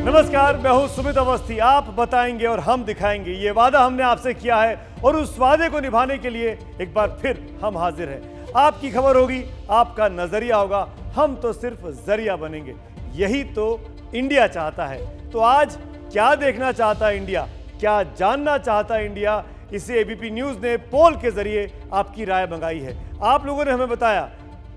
नमस्कार, मैं हूं सुमित अवस्थी। आप बताएंगे और हम दिखाएंगे, ये वादा हमने आपसे किया है और उस वादे को निभाने के लिए एक बार फिर हम हाजिर हैं। आपकी खबर होगी, आपका नजरिया होगा, हम तो सिर्फ जरिया बनेंगे। यही तो इंडिया चाहता है। तो आज क्या देखना चाहता है इंडिया, क्या जानना चाहता है इंडिया, इसे एबीपी न्यूज ने पोल के जरिए आपकी राय मंगाई है। आप लोगों ने हमें बताया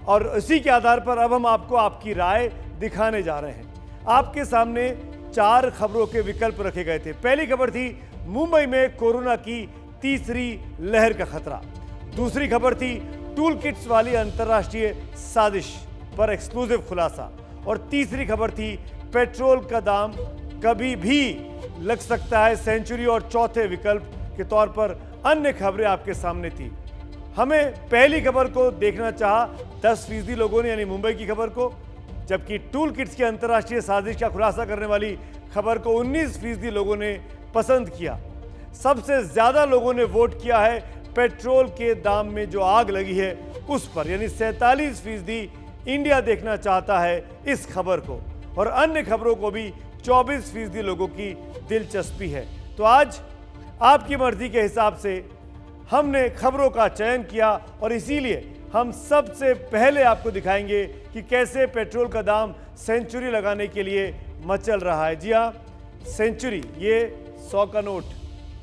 और इसी के आधार पर अब हम आपको आपकी राय दिखाने जा रहे हैं। आपके सामने 4 खबरों के विकल्प रखे गए थे। पहली खबर थी मुंबई में कोरोना की तीसरी लहर का खतरा। दूसरी खबर थी टूल किट्स वाली अंतर्राष्ट्रीय साजिश पर एक्सक्लूसिव खुलासा। और तीसरी खबर थी पेट्रोल का दाम कभी भी लग सकता है सेंचुरी। और चौथे विकल्प के तौर पर अन्य खबरें आपके सामने थी। हमें पहली खबर को देखना चाहा 10% लोगों ने, यानी मुंबई की खबर को, जबकि टूल किट्स की अंतर्राष्ट्रीय साजिश का खुलासा करने वाली खबर को 19% लोगों ने पसंद किया। सबसे ज्यादा लोगों ने वोट किया है पेट्रोल के दाम में जो आग लगी है उस पर, यानी 47% इंडिया देखना चाहता है इस खबर को। और अन्य खबरों को भी 24% लोगों की दिलचस्पी है। तो आज आपकी मर्जी के हिसाब से हमने खबरों का चयन किया और इसीलिए हम सबसे पहले आपको दिखाएंगे कि कैसे पेट्रोल का दाम सेंचुरी लगाने के लिए मचल रहा है। जी हाँ, सेंचुरी, ये 100 का नोट,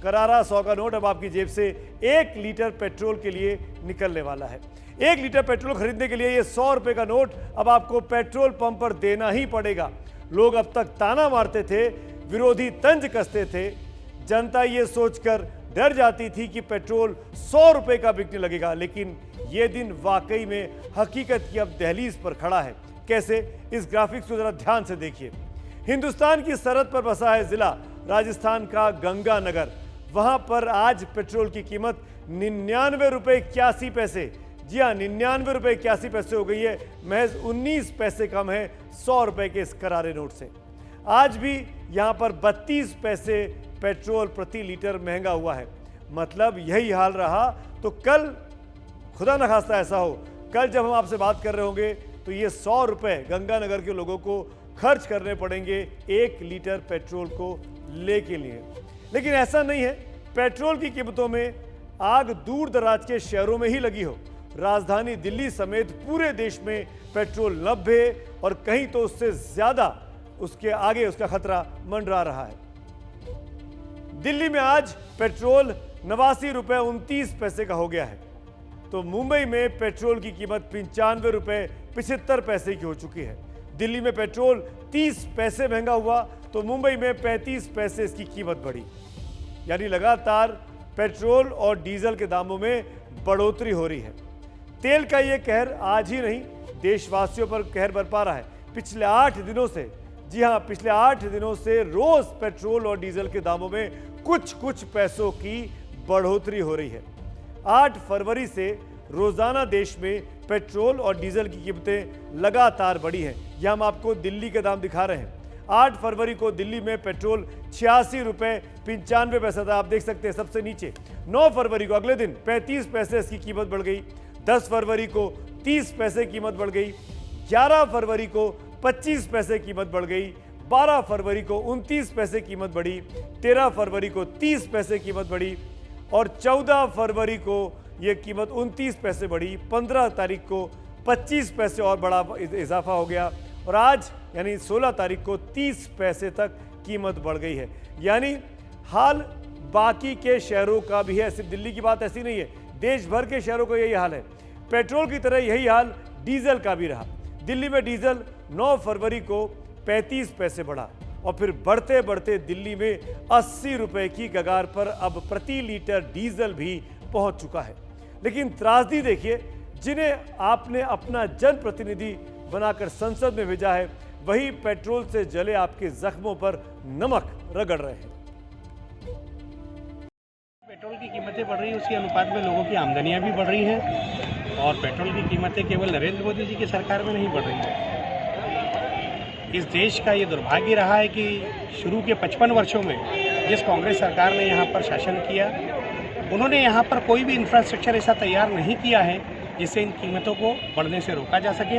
करारा 100 का नोट अब आपकी जेब से 1 लीटर पेट्रोल के लिए निकलने वाला है। 1 लीटर पेट्रोल खरीदने के लिए ये 100 रुपए का नोट अब आपको पेट्रोल पंप पर देना ही पड़ेगा। लोग अब तक ताना मारते थे, विरोधी तंज कसते थे, जनता ये सोचकर डर जाती थी कि पेट्रोल 100 रुपए का बिकने लगेगा। लेकिन यह दिन वाकई में हकीकत की अब दहलीज पर खड़ा है। कैसे, इस ग्राफिक्स को जरा ध्यान से देखिए। हिंदुस्तान की सरहद पर बसा है जिला राजस्थान का गंगानगर। वहां पर आज पेट्रोल की कीमत 99 रुपए 81 पैसे, जी हाँ 99 रुपए 81 पैसे हो गई है। महज 19 पैसे कम है 100 रुपए के इस करारे नोट से। आज भी यहां पर 32 पैसे पेट्रोल प्रति लीटर महंगा हुआ है। मतलब यही हाल रहा तो कल, खुदा न खास्ता ऐसा हो, कल जब हम आपसे बात कर रहे होंगे तो ये 100 रुपए गंगानगर के लोगों को खर्च करने पड़ेंगे 1 लीटर पेट्रोल को ले के लिए। लेकिन ऐसा नहीं है, पेट्रोल की कीमतों में आग दूर दराज के शहरों में ही लगी हो। राजधानी दिल्ली समेत पूरे देश में पेट्रोल लभ्य है और कहीं तो उससे ज्यादा, उसके आगे उसका खतरा मंडरा रहा है। दिल्ली में आज पेट्रोल 89 रुपए 29 पैसे का हो गया है। तो मुंबई में पेट्रोल की कीमत 95 रुपए 75 पैसे की हो चुकी है। दिल्ली में पेट्रोल 30 पैसे महंगा हुआ तो मुंबई में 35 पैसे इसकी कीमत बढ़ी। यानी लगातार पेट्रोल और डीजल के दामों में बढ़ोतरी हो रही है। तेल का यह कहर आज ही नहीं, देशवासियों पर कहर बरपा रहा है। पिछले 8 दिनों से, जी हां पिछले 8 दिनों से रोज पेट्रोल और डीजल के दामों में कुछ पैसों की बढ़ोतरी हो रही है। 8 फरवरी से रोजाना देश में पेट्रोल और डीजल की कीमतें लगातार बढ़ी हैं। यह हम आपको दिल्ली के दाम दिखा रहे हैं। 8 फरवरी को दिल्ली में पेट्रोल 86 रुपए 95 पैसा था, आप देख सकते हैं सबसे नीचे। 9 फरवरी को अगले दिन 35 पैसे इसकी कीमत बढ़ गई। 10 फरवरी को 30 पैसे कीमत बढ़ गई। 11 फरवरी को 25 पैसे कीमत बढ़ गई। 12 फरवरी को 29 पैसे कीमत बढ़ी। 13 फरवरी को 30 पैसे कीमत बढ़ी और 14 फरवरी को यह कीमत 29 पैसे बढ़ी। 15 तारीख को 25 पैसे और बड़ा इजाफा हो गया और आज यानी 16 तारीख को 30 पैसे तक कीमत बढ़ गई है। यानी हाल बाकी के शहरों का भी है, सिर्फ दिल्ली की बात ऐसी नहीं है, देश भर के शहरों का यही हाल है। पेट्रोल की तरह यही हाल डीजल का भी रहा। दिल्ली में डीजल 9 फरवरी को 35 पैसे बढ़ा और फिर बढ़ते बढ़ते दिल्ली में 80 रुपए की कगार पर अब प्रति लीटर डीजल भी पहुंच चुका है। लेकिन त्रासदी देखिए, जिन्हें आपने अपना जनप्रतिनिधि बनाकर संसद में भेजा है, वही पेट्रोल से जले आपके जख्मों पर नमक रगड़ रहे हैं। पेट्रोल की कीमतें बढ़ रही है, उसी अनुपात में लोगों की आमदनियां भी बढ़ रही हैं और पेट्रोल की कीमतें केवल नरेंद्र मोदी जी की सरकार में नहीं बढ़ रही है। इस देश का ये दुर्भाग्य रहा है कि शुरू के 55 वर्षों में जिस कांग्रेस सरकार ने यहाँ पर शासन किया, उन्होंने यहाँ पर कोई भी इंफ्रास्ट्रक्चर ऐसा तैयार नहीं किया है जिससे इन कीमतों को बढ़ने से रोका जा सके।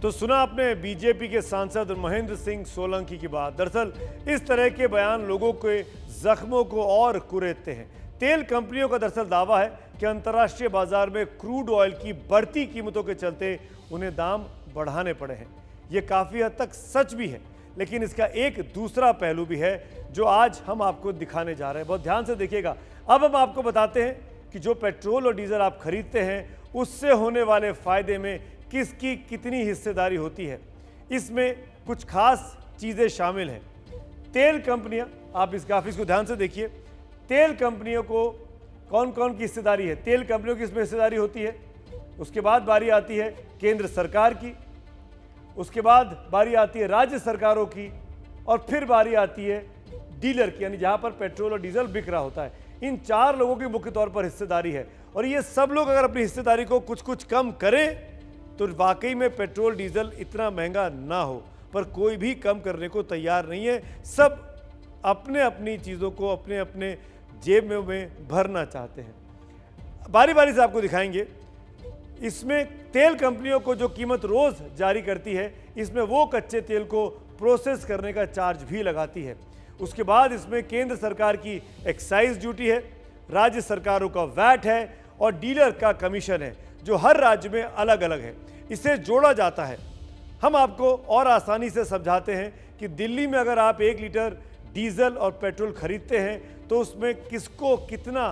तो सुना आपने बीजेपी के सांसद महेंद्र सिंह सोलंकी की बात। दरअसल इस तरह के बयान लोगों के जख्मों को और कुरेदते हैं। तेल कंपनियों का दरअसल दावा है कि अंतर्राष्ट्रीय बाजार में क्रूड ऑयल की बढ़ती कीमतों के चलते उन्हें दाम बढ़ाने पड़े हैं। ये काफ़ी हद तक सच भी है, लेकिन इसका एक दूसरा पहलू भी है जो आज हम आपको दिखाने जा रहे हैं। बहुत ध्यान से देखिएगा। अब हम आपको बताते हैं कि जो पेट्रोल और डीजल आप खरीदते हैं उससे होने वाले फायदे में किसकी कितनी हिस्सेदारी होती है। इसमें कुछ खास चीज़ें शामिल हैं। तेल कंपनियां, आप इस ग्राफिक्स को ध्यान से देखिए, तेल कंपनियों को कौन कौन की हिस्सेदारी है, तेल कंपनियों की इसमें हिस्सेदारी होती है। उसके बाद बारी आती है केंद्र सरकार की, उसके बाद बारी आती है राज्य सरकारों की, और फिर बारी आती है डीलर की, यानी जहां पर पेट्रोल और डीजल बिक रहा होता है। इन चार लोगों की मुख्य तौर पर हिस्सेदारी है, और ये सब लोग अगर अपनी हिस्सेदारी को कुछ कुछ कम करें तो वाकई में पेट्रोल डीजल इतना महंगा ना हो, पर कोई भी कम करने को तैयार नहीं है। सब अपने अपनी चीज़ों को अपने अपने जेब में भरना चाहते हैं। बारी बारी से आपको दिखाएंगे। इसमें तेल कंपनियों को जो कीमत रोज़ जारी करती है, इसमें वो कच्चे तेल को प्रोसेस करने का चार्ज भी लगाती है। उसके बाद इसमें केंद्र सरकार की एक्साइज ड्यूटी है, राज्य सरकारों का वैट है, और डीलर का कमीशन है जो हर राज्य में अलग अलग है। इसे जोड़ा जाता है। हम आपको और आसानी से समझाते हैं कि दिल्ली में अगर आप 1 लीटर डीजल और पेट्रोल खरीदते हैं तो उसमें किसको कितना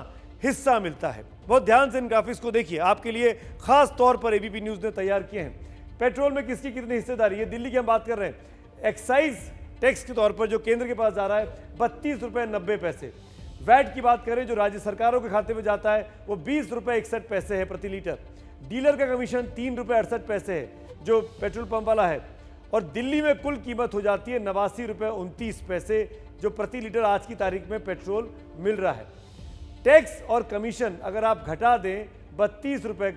हिस्सा मिलता है। बहुत ध्यान से इन ग्राफिक्स को देखिए, आपके लिए खास तौर पर एबीपी न्यूज़ ने तैयार किए हैं। पेट्रोल में किसकी कितनी हिस्सेदारी है, दिल्ली की हम बात कर रहे हैं। एक्साइज टैक्स के तौर पर जो केंद्र के पास जा रहा है 32 रुपये 90 पैसे। वैट की बात करें जो राज्य सरकारों के खाते में जाता है वो 20 रुपये 61 पैसे है प्रति लीटर। डीलर का कमीशन 3 रुपये 68 पैसे है जो पेट्रोल पंप वाला है, और दिल्ली में कुल कीमत हो जाती है 89 रुपये 29 पैसे जो प्रति लीटर आज की तारीख में पेट्रोल मिल रहा है। टैक्स और कमीशन अगर आप घटा दें 32 रुपये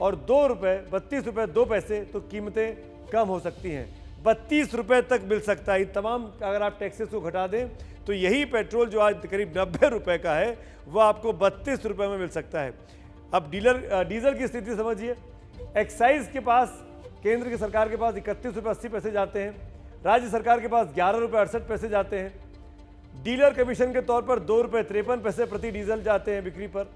और 2 रुपये, 32 रुपये 2 पैसे, तो कीमतें कम हो सकती हैं, 32 रुपये तक मिल सकता है। तमाम अगर आप टैक्सेस को घटा दें तो यही पेट्रोल जो आज करीब 90 रुपये का है वो आपको 32 रुपये में मिल सकता है। अब डीजल की स्थिति समझिए। एक्साइज के पास, केंद्र की सरकार के पास 31 रुपये 80 पैसे जाते हैं, राज्य सरकार के पास 11 रुपये 68 पैसे जाते हैं। डीलर कमीशन के तौर पर 2 रुपये 53 पैसे प्रति डीजल जाते हैं बिक्री पर,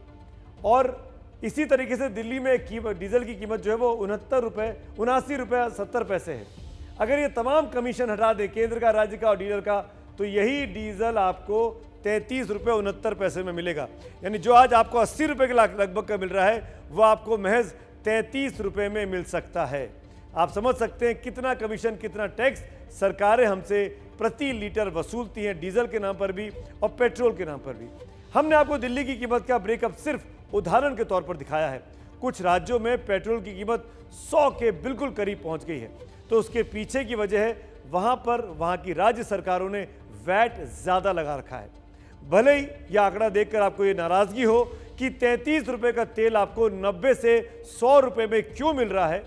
और इसी तरीके से दिल्ली में डीजल की कीमत जो है वो 79 रुपये 70 पैसे है। अगर ये तमाम कमीशन हटा दें केंद्र का, राज्य का और डीलर का, तो यही डीजल आपको 33 रुपये 69 पैसे में मिलेगा। यानी जो आज आपको 80 रुपये के लगभग का मिल रहा है वो आपको महज 33 रुपये में मिल सकता है। आप समझ सकते हैं कितना कमीशन, कितना टैक्स सरकारें हमसे प्रति लीटर वसूलती हैं, डीजल के नाम पर भी और पेट्रोल के नाम पर भी। हमने आपको दिल्ली की कीमत का ब्रेकअप सिर्फ उदाहरण के तौर पर दिखाया है। कुछ राज्यों में पेट्रोल की कीमत 100 के बिल्कुल करीब पहुंच गई है, तो उसके पीछे की वजह है वहां की राज्य सरकारों ने वैट ज्यादा लगा रखा है। भले ही यह आंकड़ा देखकर आपको ये नाराजगी हो कि 33 रुपये का तेल आपको 90 से 100 रुपये में क्यों मिल रहा है,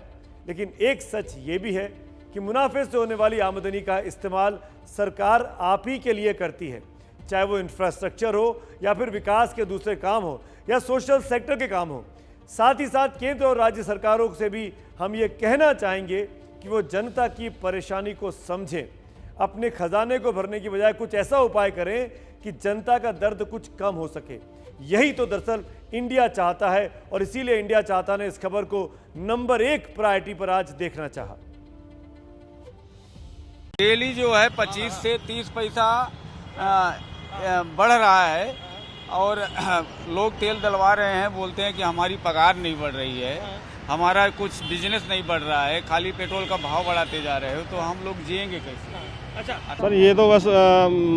लेकिन एक सच ये भी है कि मुनाफे से होने वाली आमदनी का इस्तेमाल सरकार आप ही के लिए करती है, चाहे वो इंफ्रास्ट्रक्चर हो या फिर विकास के दूसरे काम हो या सोशल सेक्टर के काम हो। साथ ही साथ केंद्र और राज्य सरकारों से भी हम ये कहना चाहेंगे कि वो जनता की परेशानी को समझें, अपने खजाने को भरने की बजाय कुछ ऐसा उपाय करें कि जनता का दर्द कुछ कम हो सके। यही तो दरअसल इंडिया चाहता है, और इसीलिए इंडिया चाहता ने इस खबर को नंबर 1 प्रायोरिटी पर आज देखना चाहा। डेली जो है 25 से 30 पैसा बढ़ रहा है, और लोग तेल डलवा रहे हैं, बोलते हैं कि हमारी पगार नहीं बढ़ रही है, हमारा कुछ बिजनेस नहीं बढ़ रहा है, खाली पेट्रोल का भाव बढ़ाते जा रहे हो, तो हम लोग जिएंगे कैसे। अच्छा सर, ये तो बस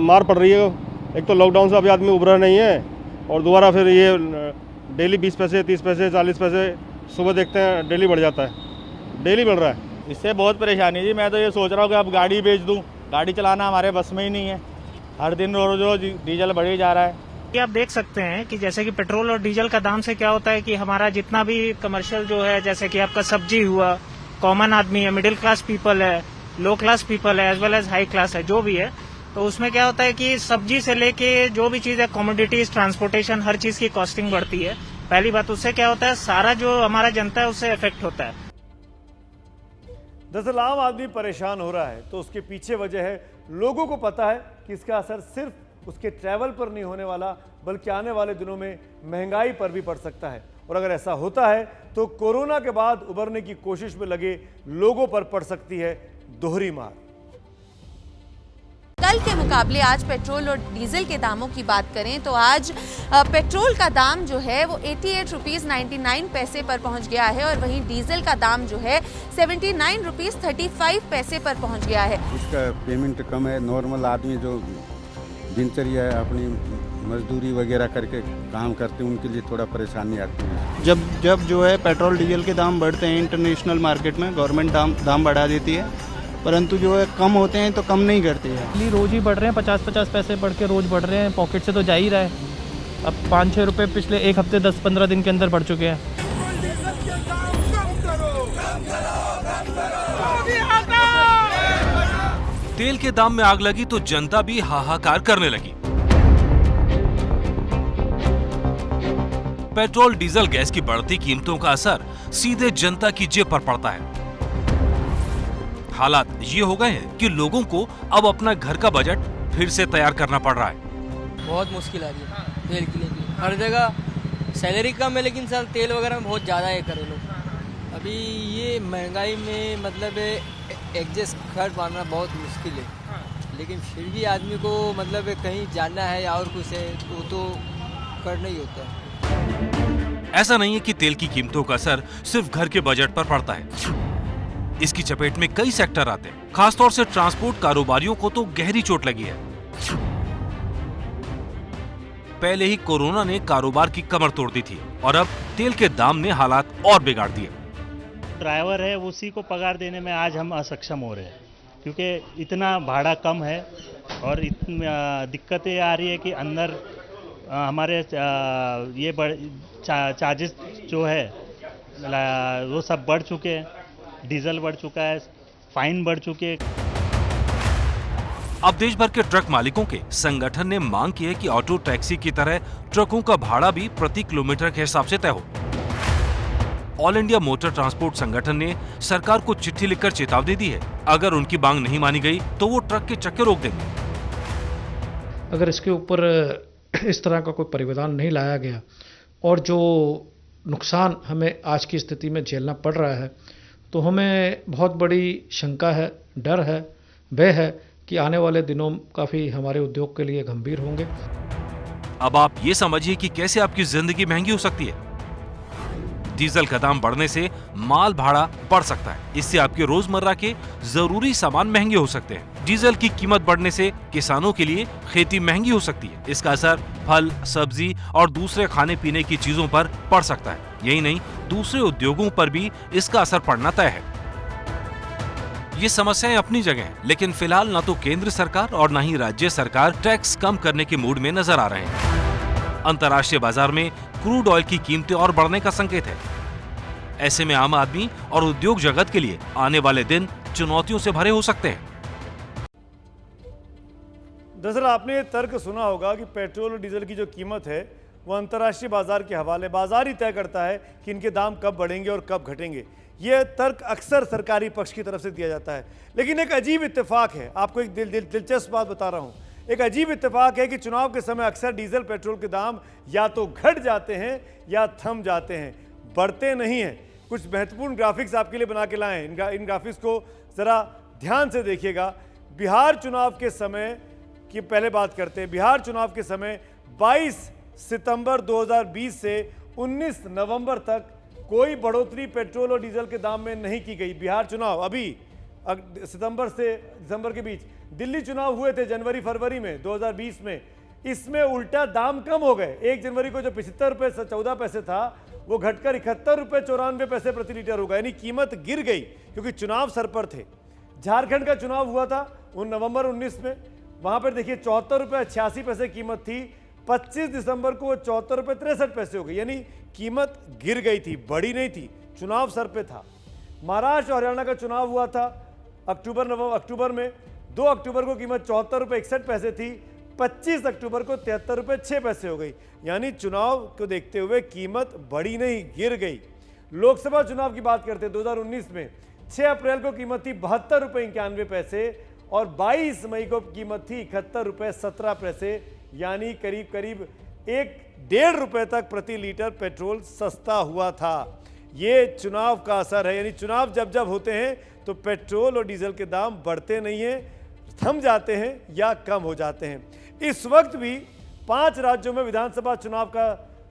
मार पड़ रही है। एक तो लॉकडाउन से अभी आदमी उभरा नहीं है, और दोबारा फिर ये डेली 20 पैसे 30 पैसे 40 पैसे सुबह देखते हैं डेली बढ़ जाता है, डेली बढ़ रहा है। इससे बहुत परेशानी जी। मैं तो ये सोच रहा हूँ कि अब गाड़ी बेच दूँ, गाड़ी चलाना हमारे बस में ही नहीं है, हर दिन रोज डीजल बढ़ ही जा रहा है। आप देख सकते हैं कि जैसे कि पेट्रोल और डीजल का दाम से क्या होता है कि हमारा जितना भी कमर्शियल जो है, जैसे कि आपका सब्जी हुआ, कॉमन आदमी है, मिडिल क्लास पीपल है, लो क्लास पीपल है, as well as high class है, जो भी है, तो उसमें क्या होता है कि सब्जी से लेके जो भी चीज है, कमोडिटीज, ट्रांसपोर्टेशन, हर चीज की कॉस्टिंग बढ़ती है। पहली बात, उससे क्या होता है, सारा जो हमारा जनता है उससे इफेक्ट होता है। दरअसल आम आदमी परेशान हो रहा है तो उसके पीछे वजह है, लोगों को पता है कि इसका असर सिर्फ उसके ट्रैवल पर नहीं होने वाला बल्कि आने वाले दिनों में महंगाई पर भी पड़ सकता है। और अगर ऐसा होता है तो कोरोना के बाद उबरने की कोशिश में लगे लोगों पर पड़ सकती है दोहरी मार। कल के मुकाबले आज पेट्रोल और डीजल के दामों की बात करें तो आज पेट्रोल का दाम जो है वो 88 रुपीज़ 99 पैसे पर पहुंच गया है और वहीं डीजल का दाम जो है 79 रुपीज़ 35 पैसे पर पहुंच गया है। इसका पेमेंट कम है, नॉर्मल आदमी जो दिनचर्या है अपनी मजदूरी वगैरह करके काम करते हैं उनके लिए थोड़ा परेशानी आती है। जब जो है पेट्रोल डीजल के दाम बढ़ते हैं इंटरनेशनल मार्केट में, गवर्नमेंट दाम बढ़ा देती है, परंतु जो है कम होते हैं तो कम नहीं करती है। रोज ही बढ़ रहे हैं, 50-50 पैसे बढ़ के रोज बढ़ रहे हैं, पॉकेट से तो जा ही रहा है। अब 5-6 रुपए पिछले एक हफ्ते 10-15 दिन के अंदर बढ़ चुके हैं। तेल के दाम में आग लगी तो जनता भी हाहाकार करने लगी। पेट्रोल डीजल गैस की बढ़ती कीमतों का असर सीधे जनता की जेब पर पड़ता है। हालात ये हो गए हैं कि लोगों को अब अपना घर का बजट फिर से तैयार करना पड़ रहा है। बहुत मुश्किल आ रही है तेल के लिए भी। हर जगह सैलरी कम है लेकिन सर तेल वगैरह में बहुत ज़्यादा है करे लोग। अभी ये महंगाई में मतलब एडजस्ट कर पाना बहुत मुश्किल है, लेकिन फिर भी आदमी को मतलब कहीं जाना है और कुछ है तो करना ही होता है। ऐसा नहीं है कि तेल की कीमतों का असर सिर्फ घर के बजट पर पड़ता है, इसकी चपेट में कई सेक्टर आते हैं। खासतौर से ट्रांसपोर्ट कारोबारियों को तो गहरी चोट लगी है। पहले ही कोरोना ने कारोबार की कमर तोड़ दी थी और अब तेल के दाम ने हालात और बिगाड़ दिए। ड्राइवर है उसी को पगार देने में आज हम असक्षम हो रहे हैं क्योंकि इतना भाड़ा कम है और इतनी दिक्कतें आ रही है कि अंदर हमारे ये चार्जेस जो है वो सब बढ़ चुके हैं, डीजल बढ़ चुका है, फाइन बढ़ चुके हैं। अब देश भर के ट्रक मालिकों के संगठन ने मांग की है कि ऑटो टैक्सी की तरह ट्रकों का भाड़ा भी प्रति किलोमीटर के हिसाब से तय हो। ऑल इंडिया मोटर ट्रांसपोर्ट संगठन ने सरकार को चिट्ठी लिखकर चेतावनी दी है, अगर उनकी मांग नहीं मानी गई तो वो ट्रक के चक्के रोक देंगे। अगर इसके ऊपर इस तरह का कोई परिवर्तन नहीं लाया गया और जो नुकसान हमें आज की स्थिति में झेलना पड़ रहा है तो हमें बहुत बड़ी शंका है, डर है, भय है कि आने वाले दिनों काफ़ी हमारे उद्योग के लिए गंभीर होंगे। अब आप ये समझिए कि कैसे आपकी जिंदगी महंगी हो सकती है। डीजल का दाम बढ़ने से माल भाड़ा बढ़ सकता है, इससे आपके रोजमर्रा के जरूरी सामान महंगे हो सकते हैं। डीजल की कीमत बढ़ने से किसानों के लिए खेती महंगी हो सकती है। इसका असर फल, सब्जी और दूसरे खाने पीने की चीजों पर पड़ सकता है। यही नहीं, दूसरे उद्योगों पर भी इसका असर पड़ना तय है। ये समस्याएं अपनी जगह हैं, लेकिन फिलहाल न तो केंद्र सरकार और न ही राज्य सरकार टैक्स कम करने के मूड में नजर आ रहे हैं। अंतर्राष्ट्रीय बाजार में क्रूड ऑयल की कीमतें और बढ़ने का संकेत है। ऐसे में आम आदमी और उद्योग जगत के लिए आने वाले दिन चुनौतियों से भरे हो सकते हैं। दरअसल आपने ये तर्क सुना होगा कि पेट्रोल और डीजल की जो कीमत है वो अंतर्राष्ट्रीय बाजार के हवाले बाजार ही तय करता है कि इनके दाम कब बढ़ेंगे और कब घटेंगे। ये तर्क अक्सर सरकारी पक्ष की तरफ से दिया जाता है, लेकिन एक अजीब इत्तेफाक है। आपको एक दिलचस्प बात बता रहा हूँ। एक अजीब इत्तेफाक है कि चुनाव के समय अक्सर डीजल पेट्रोल के दाम या तो घट जाते हैं या थम जाते हैं, बढ़ते नहीं हैं। कुछ महत्वपूर्ण ग्राफिक्स आपके लिए बना के लाए हैं। इन ग्राफिक्स को ज़रा ध्यान से देखिएगा। बिहार चुनाव के समय की पहले बात करते हैं। बिहार चुनाव के समय 22 सितंबर 2020 से 19 नवंबर तक कोई बढ़ोतरी पेट्रोल और डीजल के दाम में नहीं की गई। बिहार चुनाव अभी सितंबर से दिसंबर के बीच, दिल्ली चुनाव हुए थे जनवरी फरवरी में 2020 में, इसमें उल्टा दाम कम हो गए। 1 जनवरी को जो 75 रुपये 14 पैसे था वो घटकर 71 रुपये 94 पैसे प्रति लीटर हो गया, यानी कीमत गिर गई क्योंकि चुनाव सर पर थे। झारखंड का चुनाव हुआ था नवंबर 19 में, वहां पर देखिए 74 रुपये 86 पैसे कीमत थी। 25 दिसंबर को वो 74 रुपये 63 पैसे हो गई, यानी कीमत गिर गई थी, बढ़ी नहीं थी, चुनाव सर पे था। महाराष्ट्र और हरियाणा का चुनाव हुआ था अक्टूबर में। 2 अक्टूबर को कीमत 74 रुपये 61 पैसे थी, 25 अक्टूबर को 73 रुपये 6 पैसे हो गई, यानी चुनाव को देखते हुए कीमत बढ़ी नहीं, गिर गई। लोकसभा चुनाव की बात करते हैं 2019 में 6 अप्रैल को कीमत थी 72 रुपये 91 पैसे और 22 मई को कीमत थी 71 रुपये 17 पैसे, यानी करीब करीब 1-1.5 रुपये तक प्रति लीटर पेट्रोल सस्ता हुआ था। ये चुनाव का असर है, यानी चुनाव जब जब होते हैं तो पेट्रोल और डीजल के दाम बढ़ते नहीं हैं, थम जाते हैं या कम हो जाते हैं। इस वक्त भी 5 राज्यों में विधानसभा चुनाव का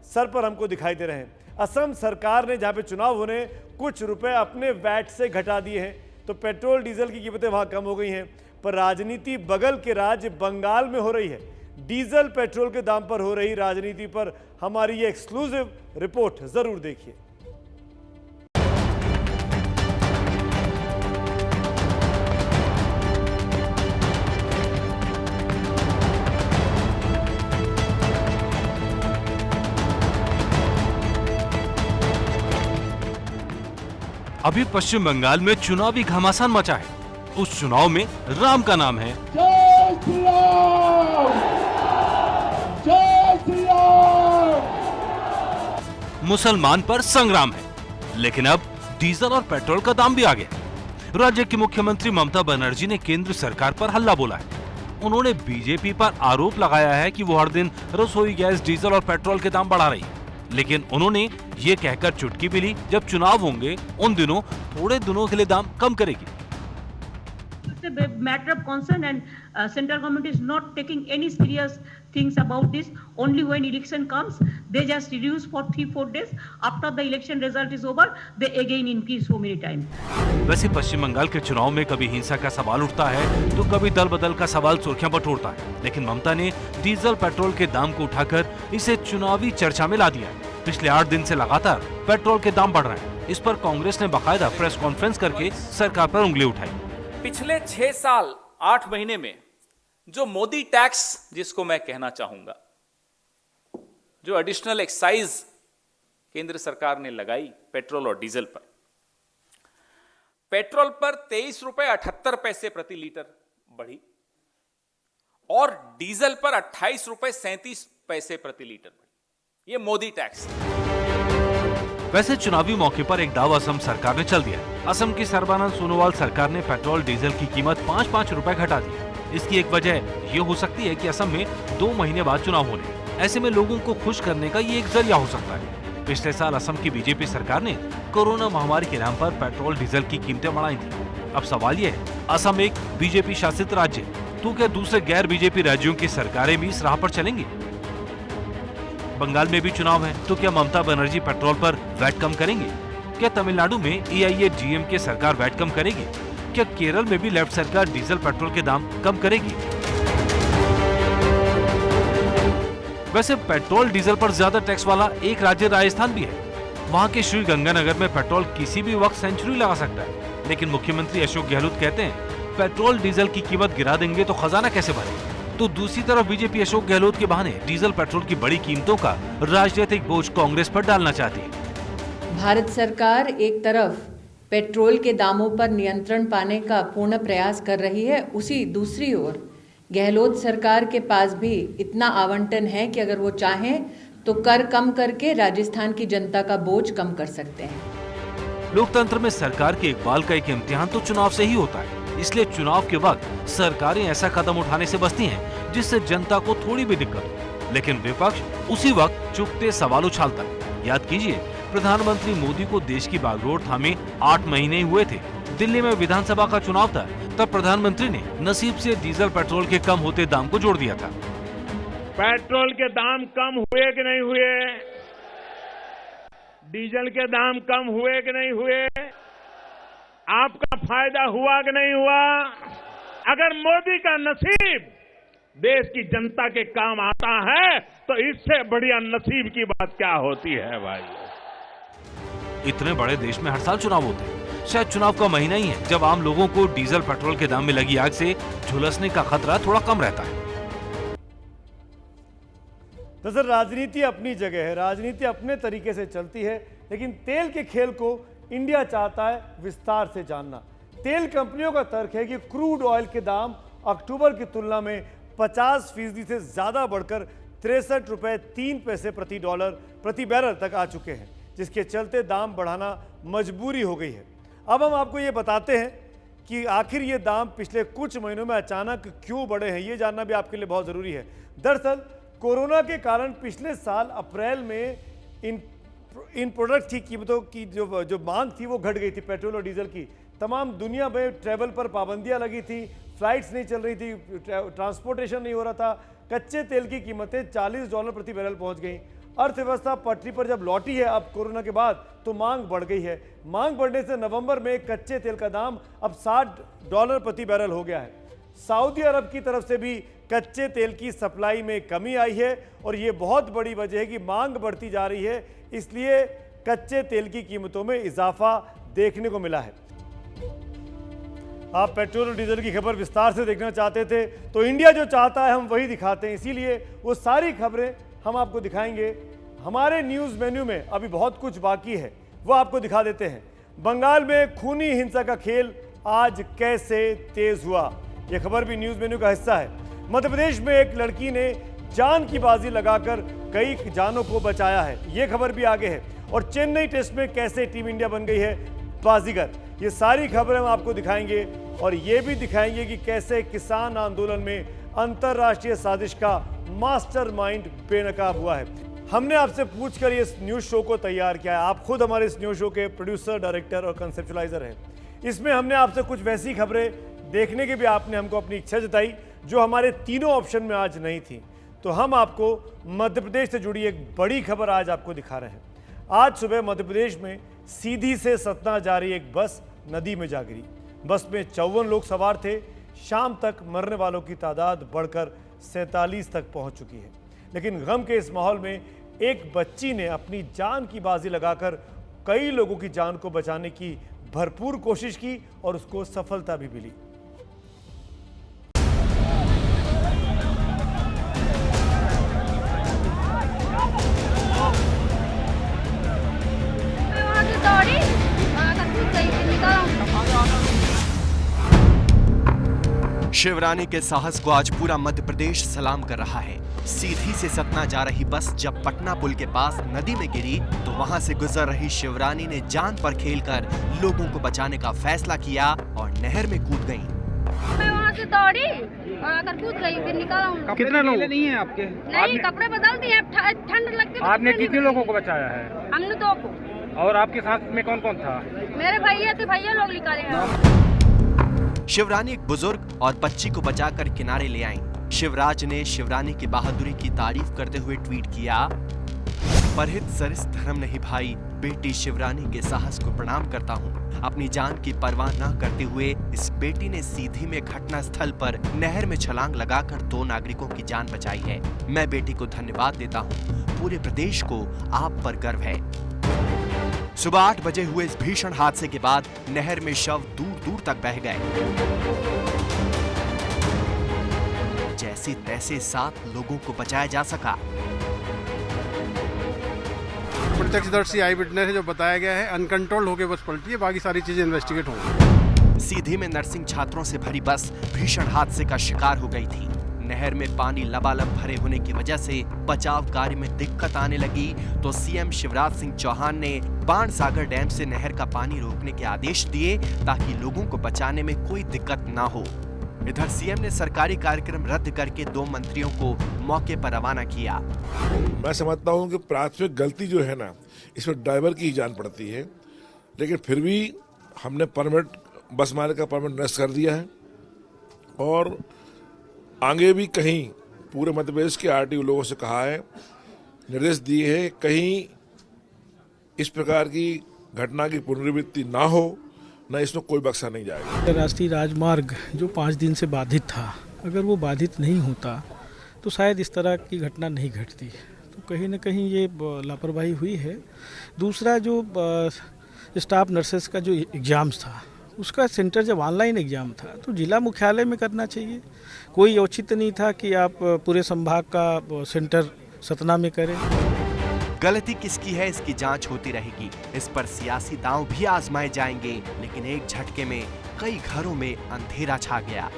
सर पर हमको दिखाई दे रहे हैं। असम सरकार ने जहां पे चुनाव होने कुछ रुपए अपने वैट से घटा दिए हैं, तो पेट्रोल डीजल की कीमतें वहां कम हो गई हैं। पर राजनीति बगल के राज्य बंगाल में हो रही है। डीजल पेट्रोल के दाम पर हो रही राजनीति पर हमारी ये एक्सक्लूसिव रिपोर्ट जरूर देखिए। अभी पश्चिम बंगाल में चुनावी घमासान मचा है। उस चुनाव में राम का नाम है, मुसलमान पर संग्राम है, लेकिन अब डीजल और पेट्रोल का दाम भी आ गया। राज्य की मुख्यमंत्री ममता बनर्जी ने केंद्र सरकार पर हल्ला बोला है। उन्होंने बीजेपी पर आरोप लगाया है कि वो हर दिन रसोई गैस, डीजल और पेट्रोल के दाम बढ़ा रही है, लेकिन उन्होंने ये कहकर चुटकी भी ली, जब चुनाव होंगे उन दिनों थोड़े दिनों के लिए दाम कम करेगी। Matter of concern and central government is not taking any serious things about this. Only when election comes, they just reduce for 3-4 days. After the election result is over, they again increase so many times. वैसे पश्चिम बंगाल के चुनाव में कभी हिंसा का सवाल उठता है तो कभी दल बदल का सवाल सुर्खियां बटोरता है, लेकिन ममता ने डीजल पेट्रोल के दाम को उठाकर इसे चुनावी चर्चा में ला दिया है। पिछले 8 दिन से लगातार पेट्रोल के दाम बढ़ रहे हैं। इस पर कांग्रेस ने बाकायदा प्रेस कॉन्फ्रेंस करके सरकार पर उंगली उठाई। पिछले 6 साल 8 महीने में जो मोदी टैक्स, जिसको मैं कहना चाहूंगा, जो एडिशनल एक्साइज केंद्र सरकार ने लगाई पेट्रोल और डीजल पर, पेट्रोल पर 23 रुपए 78 पैसे प्रति लीटर बढ़ी और डीजल पर 28 रुपए 37 पैसे प्रति लीटर बढ़ी। ये मोदी टैक्स। वैसे चुनावी मौके पर एक दावा असम सरकार ने चल दिया। असम की सर्बानंद सोनोवाल सरकार ने पेट्रोल डीजल की कीमत 5-5 रुपए घटा दी। इसकी एक वजह ये हो सकती है कि असम में 2 महीने बाद चुनाव होने, ऐसे में लोगों को खुश करने का ये एक जरिया हो सकता है। पिछले साल असम की बीजेपी सरकार ने कोरोना महामारी के नाम पर पेट्रोल डीजल की कीमतें बढ़ाई थी। अब सवाल ये है, असम एक बीजेपी शासित राज्य है, तो क्या दूसरे गैर बीजेपी राज्यों की सरकारें भी इस राह पर चलेंगी? बंगाल में भी चुनाव है, तो क्या ममता बनर्जी पेट्रोल पर वैट कम करेंगे? क्या तमिलनाडु में AIADMK सरकार वैट कम करेगी? क्या केरल में भी लेफ्ट सरकार डीजल पेट्रोल के दाम कम करेगी? वैसे पेट्रोल डीजल पर ज्यादा टैक्स वाला एक राज्य राजस्थान भी है। वहाँ के श्री गंगानगर में पेट्रोल किसी भी वक्त सेंचुरी लगा सकता है, लेकिन मुख्यमंत्री अशोक गहलोत कहते हैं पेट्रोल डीजल की कीमत गिरा देंगे तो खजाना कैसे भरेगा? तो दूसरी तरफ बीजेपी अशोक गहलोत के बहाने डीजल पेट्रोल की बड़ी कीमतों का राजनीतिक बोझ कांग्रेस पर डालना चाहती है। भारत सरकार एक तरफ पेट्रोल के दामों पर नियंत्रण पाने का पूर्ण प्रयास कर रही है, उसी दूसरी ओर गहलोत सरकार के पास भी इतना आवंटन है कि अगर वो चाहें तो कर कम करके राजस्थान की जनता का बोझ कम कर सकते हैं। लोकतंत्र में सरकार के इकबाल का एक इम्तिहान तो चुनाव से ही होता है, इसलिए चुनाव के वक्त सरकारें ऐसा कदम उठाने से बचती हैं जिससे जनता को थोड़ी भी दिक्कत हो, लेकिन विपक्ष उसी वक्त चुपते सवाल उछालता है। याद कीजिए, प्रधानमंत्री मोदी को देश की बागडोर थामे 8 महीने हुए थे। दिल्ली में विधानसभा का चुनाव था, तब प्रधानमंत्री ने नसीब से डीजल पेट्रोल के कम होते दाम को जोड़ दिया था। पेट्रोल के दाम कम हुए कि नहीं हुए? डीजल के दाम कम हुए कि नहीं हुए? आपका फायदा हुआ कि नहीं हुआ? अगर मोदी का नसीब देश की जनता के काम आता है तो इससे बढ़िया नसीब की बात क्या होती है भाई? इतने बड़े देश में हर साल चुनाव होते हैं। शायद चुनाव का महीना ही है जब आम लोगों को डीजल पेट्रोल के दाम में लगी आग से झुलसने का खतरा थोड़ा कम रहता है। दरअसल राजनीति अपनी जगह है, राजनीति अपने तरीके से चलती है, लेकिन तेल के खेल को इंडिया चाहता है विस्तार से जानना। तेल कंपनियों का तर्क है कि क्रूड ऑयल के दाम अक्टूबर की तुलना में 50% से ज्यादा बढ़कर 63 रुपए 3 पैसे प्रति डॉलर प्रति बैरल तक आ चुके हैं, जिसके चलते दाम बढ़ाना मजबूरी हो गई है। अब हम आपको ये बताते हैं कि आखिर ये दाम पिछले कुछ महीनों में अचानक क्यों बढ़े हैं, ये जानना भी आपके लिए बहुत ज़रूरी है। दरअसल कोरोना के कारण पिछले साल अप्रैल में इन प्रोडक्ट की कीमतों की जो मांग थी वो घट गई थी। पेट्रोल और डीजल की तमाम दुनिया में ट्रैवल पर पाबंदियां लगी थी, फ्लाइट्स नहीं चल रही थी, ट्रांसपोर्टेशन नहीं हो रहा था, कच्चे तेल की कीमतें $40 प्रति बैरल पहुंच गई। अर्थव्यवस्था पटरी पर जब लौटी है अब कोरोना के बाद तो मांग बढ़ गई है। मांग बढ़ने से नवंबर में कच्चे तेल का दाम अब $60 प्रति बैरल हो गया है। सऊदी अरब की तरफ से भी कच्चे तेल की सप्लाई में कमी आई है और ये बहुत बड़ी वजह है कि मांग बढ़ती जा रही है, इसलिए कच्चे तेल की कीमतों में इजाफा देखने को मिला है। आप पेट्रोल और डीजल की खबर विस्तार से देखना चाहते थे तो इंडिया जो चाहता है हम वही दिखाते हैं, इसीलिए वो सारी खबरें हम आपको दिखाएंगे। हमारे न्यूज़ मेन्यू में अभी बहुत कुछ बाकी है, वो आपको दिखा देते हैं। बंगाल में खूनी हिंसा का खेल आज कैसे तेज हुआ, यह खबर भी न्यूज़ मेन्यू का हिस्सा है। मध्य प्रदेश में एक लड़की ने जान की बाजी लगाकर कई जानों को बचाया है, यह खबर भी आगे है। और चेन्नई टेस्ट में कैसे टीम इंडिया बन गई है बाजीगर, ये सारी खबरें हम आपको दिखाएंगे। और ये भी दिखाएंगे कि कैसे किसान आंदोलन में अंतर्राष्ट्रीय साजिश का मास्टरमाइंड बेनकाब हुआ है। हमने आपसे पूछकर ये न्यूज़ शो को तैयार किया है। आप खुद हमारे इस न्यूज़ शो के प्रोड्यूसर, डायरेक्टर और कंसेप्चुलाइजर हैं। इसमें हमने आपसे कुछ वैसी खबरें देखने की भी आपने हमको अपनी इच्छा जताई जो हमारे तीनों ऑप्शन में आज नहीं थी। तो हम आपको मध्य प्रदेश से जुड़ी एक बड़ी खबर आज आपको दिखा रहे हैं। आज सुबह मध्य प्रदेश में सीधी से सतना जा रही एक बस नदी में जा गिरी। बस में 54 लोग सवार थे। शाम तक मरने वालों की तादाद बढ़कर 47 तक पहुंच चुकी है। लेकिन गम के इस माहौल में एक बच्ची ने अपनी जान की बाजी लगाकर कई लोगों की जान को बचाने की भरपूर कोशिश की और उसको सफलता भी मिली। शिवरानी के साहस को आज पूरा मध्य प्रदेश सलाम कर रहा है। सीधी से सतना जा रही बस जब पटना पुल के पास नदी में गिरी तो वहां से गुजर रही शिवरानी ने जान पर खेलकर लोगों को बचाने का फैसला किया और नहर में कूद गई। मैं वहां से दौड़ी और आकर कूद गई, फिर निकाला। कितने लोग नहीं है आपके? नहीं, कपड़े बदल दिए, ठंड लगती। आपने कितने लोगों को बचाया है? हमने 2 को। और आपके साथ में कौन कौन था? मेरे भैया थे, भैया लोग निकाले हैं। शिवरानी एक बुजुर्ग और बच्ची को बचाकर किनारे ले आई। शिवराज ने शिवरानी की बहादुरी की तारीफ करते हुए ट्वीट किया, परहित सरिस धर्म नहीं भाई, बेटी शिवरानी के साहस को प्रणाम करता हूँ। अपनी जान की परवाह न करते हुए इस बेटी ने सीधी में घटना स्थल पर नहर में छलांग लगाकर 2 नागरिकों की जान बचाई है। मैं बेटी को धन्यवाद देता हूँ। पूरे प्रदेश को आप पर गर्व है। सुबह 8 बजे हुए इस भीषण हादसे के बाद नहर में शव दूर दूर तक बह गए। जैसे तैसे 7 लोगों को बचाया जा सका। प्रत्यक्षदर्शी आई विटनेस है जो बताया गया है, अनकंट्रोल होकर बस पलटी है, बाकी सारी चीजें इन्वेस्टिगेट होंगी। सीधी में नर्सिंग छात्रों से भरी बस भीषण हादसे का शिकार हो गई थी। नहर में पानी लबालब भरे होने की वजह से बचाव कार्य में दिक्कत आने लगी तो सीएम शिवराज सिंह चौहान ने बाणसागर डैम से नहर का पानी रोकने के आदेश दिए ताकि लोगों को बचाने में कोई दिक्कत ना हो। इधर सीएम ने सरकारी कार्यक्रम रद्द करके 2 मंत्रियों को मौके पर रवाना किया। मैं समझता हूं कि प्राथमिक गलती जो है ना, इसमें ड्राइवर की ही जान पड़ती है, लेकिन फिर भी हमने परमिट, बस मालिक का परमिट नष्ट कर दिया है और आगे भी कहीं पूरे मध्य प्रदेश के आरटीओ लोगों से कहा है, निर्देश दिए हैं, कहीं इस प्रकार की घटना की पुनरावृत्ति ना हो, न इसमें कोई बख्शा नहीं जाएगा। राष्ट्रीय राजमार्ग जो 5 दिन से बाधित था, अगर वो बाधित नहीं होता तो शायद इस तरह की घटना नहीं घटती। तो कहीं ना कहीं ये लापरवाही हुई है। दूसरा जो स्टाफ नर्सेस का जो एग्ज़ाम्स था, उसका सेंटर जब ऑनलाइन एग्ज़ाम था तो जिला मुख्यालय में करना चाहिए। कोई औचित्य नहीं था कि आप पूरे संभाग का सेंटर सतना में करें। गलती किसकी है इसकी जांच होती रहेगी। इस पर सियासी दांव भी आजमाए जाएंगे, लेकिन एक झटके में कई घरों में अंधेरा छा गया।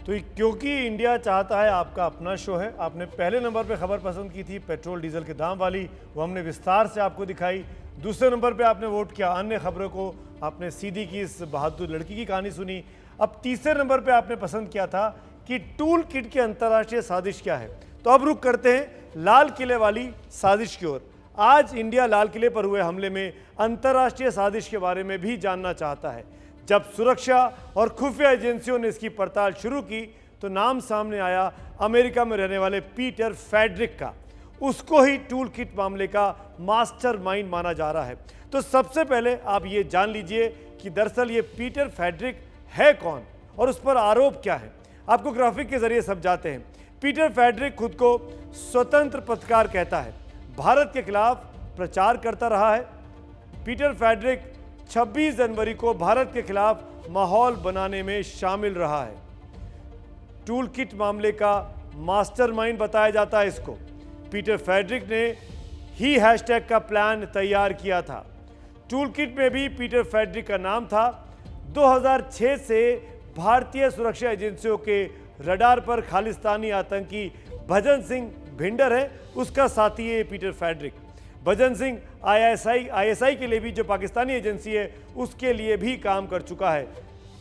तो क्योंकि इंडिया चाहता है आपका अपना शो है, आपने पहले नंबर पे खबर पसंद की थी पेट्रोल डीजल के दाम वाली, वो हमने विस्तार से आपको दिखाई। दूसरे नंबर पे आपने वोट किया अन्य खबरों को, आपने सीधी की इस बहादुर लड़की की कहानी सुनी। अब तीसरे नंबर पे आपने पसंद किया था कि टूल किट की अंतर्राष्ट्रीय साजिश क्या है। तो अब रुक करते हैं लाल किले वाली साजिश की ओर। आज इंडिया लाल किले पर हुए हमले में अंतर्राष्ट्रीय साजिश के बारे में भी जानना चाहता है। जब सुरक्षा और खुफिया एजेंसियों ने इसकी पड़ताल शुरू की तो नाम सामने आया अमेरिका में रहने वाले पीटर फेडरिक का। उसको ही टूल किट मामले का मास्टरमाइंड माना जा रहा है। तो सबसे पहले आप ये जान लीजिए कि दरअसल ये पीटर फेडरिक है कौन और उस पर आरोप क्या है। आपको ग्राफिक के जरिए समझाते हैं। पीटर फेडरिक खुद को स्वतंत्र पत्रकार कहता है, भारत के खिलाफ प्रचार करता रहा है। पीटर फेडरिक 26 जनवरी को भारत के खिलाफ माहौल बनाने में शामिल रहा है। टूल किट मामले का मास्टरमाइंड बताया जाता है इसको। पीटर फेडरिक ने ही हैशटैग का प्लान तैयार किया था। टूल किट में भी पीटर फेडरिक का नाम था। 2006 से भारतीय सुरक्षा एजेंसियों के रडार पर खालिस्तानी आतंकी भजन सिंह भिंडर है, उसका साथी है पीटर फेडरिक। भजन सिंह आईएसआई के लिए भी, जो पाकिस्तानी एजेंसी है, उसके लिए भी काम कर चुका है।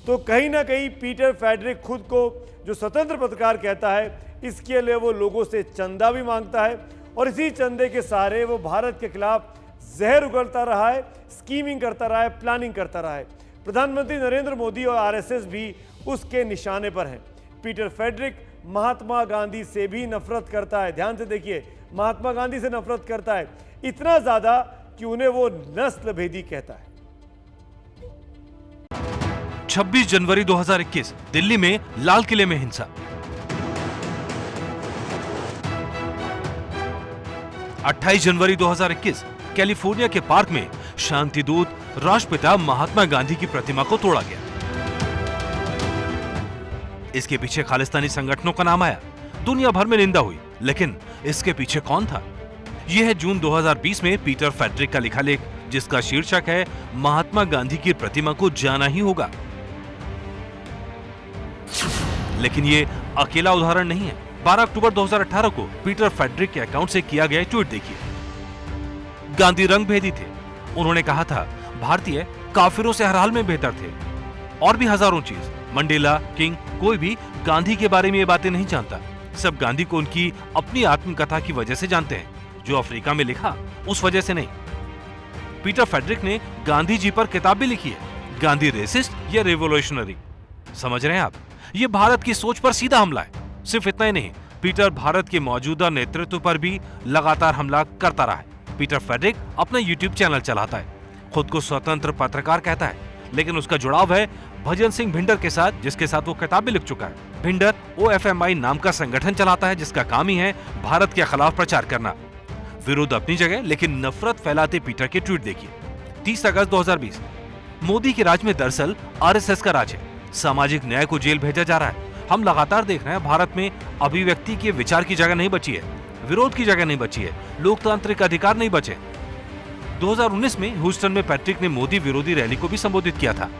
तो कहीं ना कहीं पीटर फेडरिक खुद को जो स्वतंत्र पत्रकार कहता है, इसके लिए वो लोगों से चंदा भी मांगता है और इसी चंदे के सहारे वो भारत के खिलाफ जहर उगलता रहा है, स्कीमिंग करता रहा है, प्लानिंग करता रहा है। प्रधानमंत्री नरेंद्र मोदी और आरएसएस भी उसके निशाने पर हैं। पीटर फेडरिक महात्मा गांधी से भी नफरत करता है। ध्यान से देखिए, महात्मा गांधी से नफरत करता है, इतना ज्यादा कि उन्हें वो नस्ल भेदी कहता है। 26 जनवरी 2021 दिल्ली में लाल किले में हिंसा। 28 जनवरी 2021 कैलिफोर्निया के पार्क में शांति दूत राष्ट्रपिता महात्मा गांधी की प्रतिमा को तोड़ा गया। इसके पीछे खालिस्तानी संगठनों का नाम आया, दुनिया भर में निंदा हुई, लेकिन इसके पीछे कौन था? यह है जून 2020 में पीटर फेडरिक का लिखा लेख, जिसका शीर्षक है महात्मा गांधी की प्रतिमा को जाना ही होगा। लेकिन ये अकेला उदाहरण नहीं है। 12 अक्टूबर 2018 को पीटर फेडरिक के अकाउंट से किया गया ट्वीट देखिए। गांधी रंगभेदी थे। उन्होंने कहा था भारतीय काफिरों से हर हाल में बेहतर थे, और भी हजारों चीज। मंडेला, किंग, कोई भी गांधी के बारे में ये बातें नहीं जानता। सब गांधी को उनकी अपनी आत्मकथा की वजह से जानते हैं, जो अफ्रीका में लिखा उस वजह से नहीं। पीटर फेडरिक ने गांधी जी पर किताब भी लिखी है, गांधी रेसिस्ट या रेवोल्यूशनरी। समझ रहे हैं आप? ये भारत की सोच पर सीधा हमला है। सिर्फ इतना ही नहीं, पीटर भारत के मौजूदा नेतृत्व पर भी लगातार हमला करता रहा है। पीटर फेडरिक अपना यूट्यूब चैनल चलाता है, खुद को स्वतंत्र पत्रकार कहता है, लेकिन उसका जुड़ाव है भजन सिंह भिंडर के साथ, जिसके साथ वो किताब भी लिख चुका है। भिंडर OFMI नाम का संगठन चलाता है, जिसका काम ही है भारत के खिलाफ प्रचार करना। विरोध अपनी जगह, लेकिन नफरत फैलाते पीटर के ट्वीट देखिए। 30 अगस्त 2020 मोदी के राज में दरअसल RSS का राज है। सामाजिक न्याय को जेल भेजा जा रहा है। हम लगातार देख रहे हैं भारत में अभिव्यक्ति के विचार की जगह नहीं बची है, विरोध की जगह नहीं बची है, लोकतांत्रिक अधिकार नहीं बचे। 2019 में ह्यूस्टन में पैट्रिक ने मोदी विरोधी रैली को भी संबोधित किया था।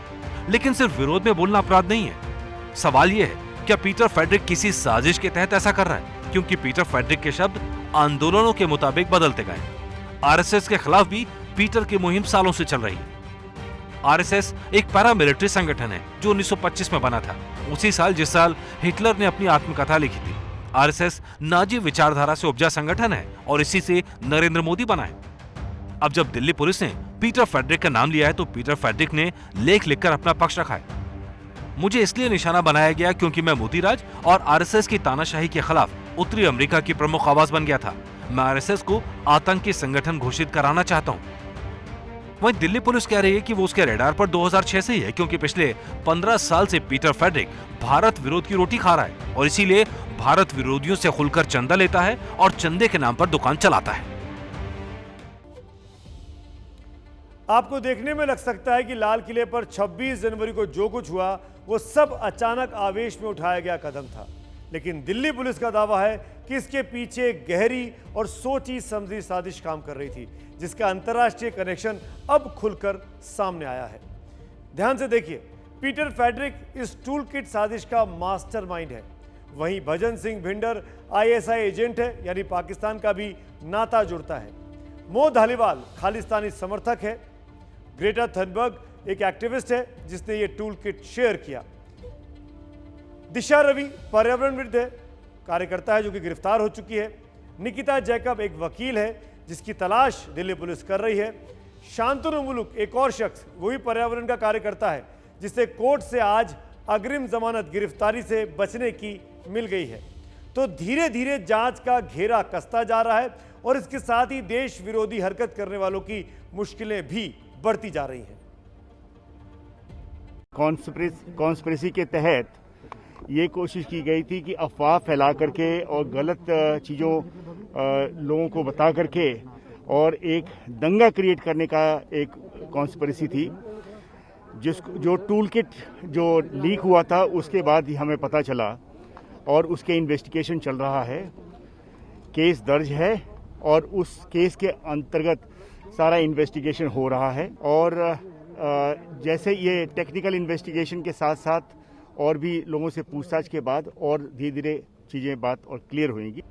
लेकिन सिर्फ विरोध में बोलना अपराध नहीं है। सवाल यह है, क्या पीटर फेडरिक किसी साजिश के तहत ऐसा कर रहा है? क्योंकि पीटर फेडरिक के शब्द आंदोलनों के मुताबिक बदलते गए। RSS के खिलाफ भी पीटर की मुहिम सालों से चल रही है। RSS एक पैरामिलिट्री संगठन है जो 1925 में बना था, उसी साल जिस साल हिटलर ने अपनी आत्मकथा लिखी थी। RSS नाजी विचारधारा से उपजा संगठन है और इसी से नरेंद्र मोदी बना है। अब जब दिल्ली पुलिस ने पीटर फेडरिक का नाम लिया है, तो पीटर फेडरिक ने लेख लिखकर अपना पक्ष रखा है। मुझे इसलिए निशाना बनाया गया क्योंकि मैं मोदी राज और RSS की तानाशाही के खिलाफ उत्तरी अमेरिका की प्रमुख आवाज बन गया था। मैं RSS को आतंकी संगठन घोषित कराना चाहता हूं। वहीं दिल्ली पुलिस कह रही है कि वो उसके रडार पर 2006 से ही है, क्योंकि पिछले 15 साल से पीटर फेडरिक भारत विरोध की रोटी खा रहा है और इसीलिए भारत विरोधियों से खुलकर चंदा लेता है और चंदे के नाम पर दुकान चलाता है। आपको देखने में लग सकता है कि लाल किले पर 26 जनवरी को जो कुछ हुआ वो सब अचानक आवेश में उठाया गया कदम था, लेकिन दिल्ली पुलिस का दावा है कि इसके पीछे गहरी और सोची समझी साजिश काम कर रही थी, जिसका अंतर्राष्ट्रीय कनेक्शन अब खुलकर सामने आया है। ध्यान से देखिए, पीटर फेडरिक इस टूल किट साजिश का मास्टरमाइंड है। वहीं भजन सिंह भिंडर ISI एजेंट है, यानी पाकिस्तान का भी नाता जुड़ता है। मो धालीवाल खालिस्तानी समर्थक है। ग्रेटा थनबर्ग एक एक्टिविस्ट है जिसने ये टूल किट शेयर किया। दिशा रवि पर्यावरणविद है, कार्यकर्ता है जो कि गिरफ्तार हो चुकी है। निकिता जैकब एक वकील है जिसकी तलाश दिल्ली पुलिस कर रही है। शांतनु मुलुक एक और शख्स, वो भी पर्यावरण का कार्यकर्ता है जिसे कोर्ट से आज अग्रिम जमानत गिरफ्तारी से बचने की मिल गई है। तो धीरे धीरे जांच का घेरा कसता जा रहा है और इसके साथ ही देश विरोधी हरकत करने वालों की मुश्किलें भी बढ़ती जा रही हैं। कॉन्स्पिरेसी के तहत ये कोशिश की गई थी कि अफवाह फैला करके और गलत चीज़ों लोगों को बता करके और एक दंगा क्रिएट करने का एक कॉन्स्पिरेसी थी। जो टूल किट जो लीक हुआ था उसके बाद ही हमें पता चला और उसके इन्वेस्टिगेशन चल रहा है। केस दर्ज है और उस केस के अंतर्गत सारा इन्वेस्टिगेशन हो रहा है और जैसे ये टेक्निकल इन्वेस्टिगेशन के साथ साथ और भी लोगों से पूछताछ के बाद और धीरे धीरे चीजें बात और क्लियर होंगी।